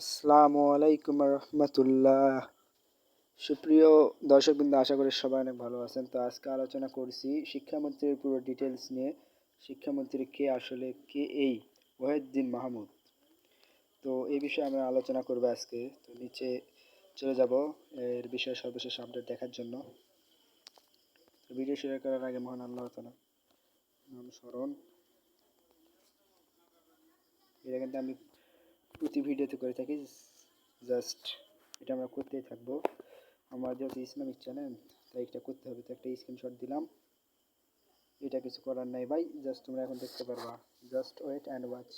আসসালামু আলাইকুম রহমতুল্লাহ। সুপ্রিয় দর্শকবৃন্দ, আশা করি সবাই অনেক ভালো আছেন। তো আজকে আলোচনা করছি শিক্ষামন্ত্রীর পুরো ডিটেলস নিয়ে। শিক্ষামন্ত্রী কে, আসলে কে এই ওয়াহিউদ্দিন মাহমুদ। তো এই বিষয়ে আমরা আলোচনা করব আজকে। তো নিচে চলে যাব এর বিষয়ে সর্বশেষ আপডেট দেখার জন্য। তো ভিডিও শুরু করার আগে মহান আল্লাহ তাআলা নাম স্মরণ, এটা কিন্তু আমি প্রতি ভিডিওতে করে থাকি। জাস্ট এটা আমরা করতেই থাকবো। আমার যেহেতু ইসলামিক চ্যানেল, তাই এটা করতে হবে। তো একটা স্ক্রিনশট দিলাম, এটা কিছু করার নাই ভাই, জাস্ট তোমরা এখন দেখতে পারবা। Just wait and watch.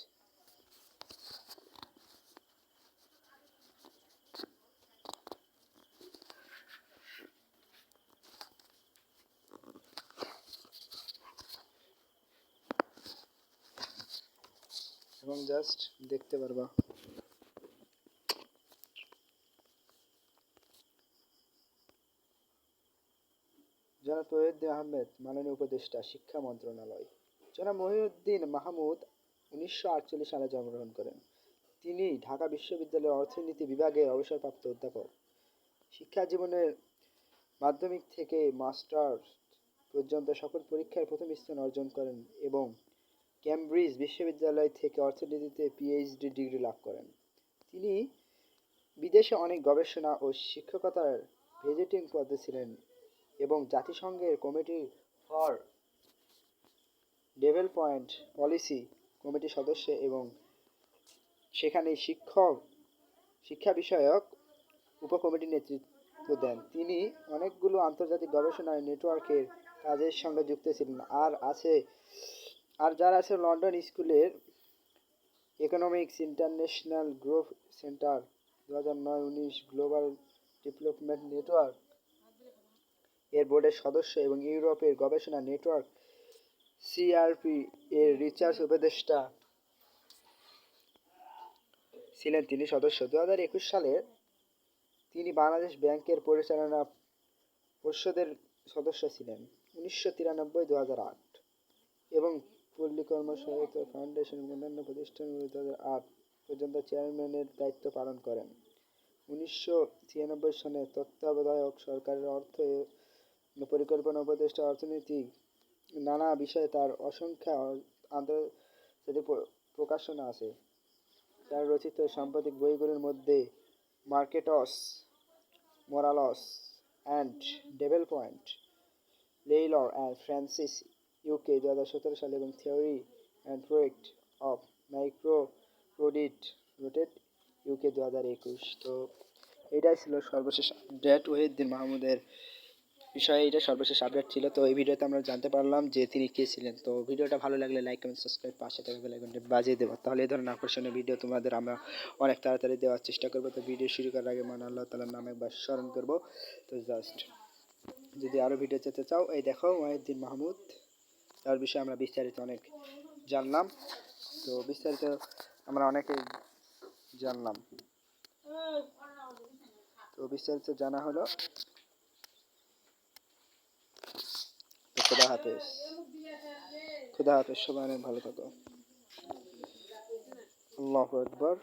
এবং জাস্ট দেখতে পারবা। জনাব ওয়াহিউদ্দিন আহমেদ, মাননীয় উপদেষ্টা, শিক্ষা মন্ত্রণালয়। জনাব ওয়াহিউদ্দিন মাহমুদ 1948 সালে জন্মগ্রহণ করেন। তিনি ঢাকা বিশ্ববিদ্যালয়ের অর্থনীতি বিভাগের অবসরপ্রাপ্ত অধ্যাপক। শিক্ষা জীবনের মাধ্যমিক থেকে মাস্টার্স পর্যন্ত সকল পরীক্ষায় প্রথম স্থান অর্জন করেন এবং কেমব্রিজ বিশ্ববিদ্যালয় থেকে অর্থনীতিতে পিএইচডি ডিগ্রি লাভ করেন। তিনি বিদেশে অনেক গবেষণা ও শিক্ষকতার ভিজিটিং পদে ছিলেন এবং জাতিসংঘের কমিটি ফর ডেভেলপমেন্ট পলিসি কমিটির সদস্য এবং সেখানে শিক্ষা বিষয়ক উপকমিটির নেতৃত্ব দেন। তিনি অনেকগুলো আন্তর্জাতিক গবেষণা নেটওয়ার্কের কাজের সঙ্গে যুক্ত ছিলেন। যারা আছে লন্ডন স্কুলের economics international growth centre 2009-19 global development network এর বোর্ডের সদস্য এবং ইউরোপের গবেষণা নেটওয়ার্ক সিআরপি এর রিসার্চ উপদেষ্টা ছিলেন তিনি সদস্য। 2021 সালে তিনি বাংলাদেশ ব্যাংকের পরিচালনা পর্ষদের সদস্য ছিলেন 1993-2008 এবং পল্লী কর্মসহায়তা ফাউন্ডেশন অন্যান্য প্রতিষ্ঠানগুলো 2008 পর্যন্ত চেয়ারম্যানের দায়িত্ব পালন করেন। 1996 সালে তত্ত্বাবধায়ক সরকারের অর্থ পরিকল্পনা উপদেষ্টা, অর্থনীতি নানা বিষয়ে তার অসংখ্য আন্তর্জাতিক প্রকাশনা আছে। তার রচিত সাম্প্রতিক বইগুলোর মধ্যে markets morals and development, Taylor and Francis UK 2017 সালে এবং theory and project of micro credit রোটেড ইউকে 2021। তো এটাই ছিল সর্বশেষ আপডেট ওয়াহিউদ্দিন মাহমুদের বিষয়ে। এটা সর্বশেষ আপডেট ছিল। তো এই ভিডিওতে আমরা জানতে পারলাম যে তিনি কে ছিলেন। তো ভিডিওটা ভালো লাগলে লাইক, কমেন্ট, সাবস্ক্রাইব, পাশে থাকা বেল আইকনটি বাজিয়ে দেবো। তাহলে এই ধরনের আকর্ষণীয় ভিডিও তোমাদের আমরা অনেক তাড়াতাড়ি দেওয়ার চেষ্টা করবো। তো ভিডিও শুরু করার আগে মহান আল্লাহ তাআলার নাম একবার স্মরণ করবো। তো জাস্ট যদি আরও ভিডিও যেতে চাও, এই দেখো ওয়াহিউদ্দিন মাহমুদ, তার বিষয়ে আমরা বিস্তারিত অনেক জানলাম। তো বিস্তারিত আমরা অনেকেই জানলাম। তো বিস্তারিত জানা হলো। খুদা হাফেজ। খুদা হাফেজ, সবাই অনেক ভালো থাকো। আল্লাহু আকবার।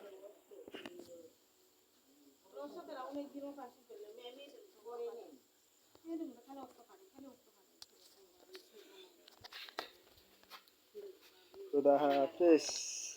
খুদা হাফেজ।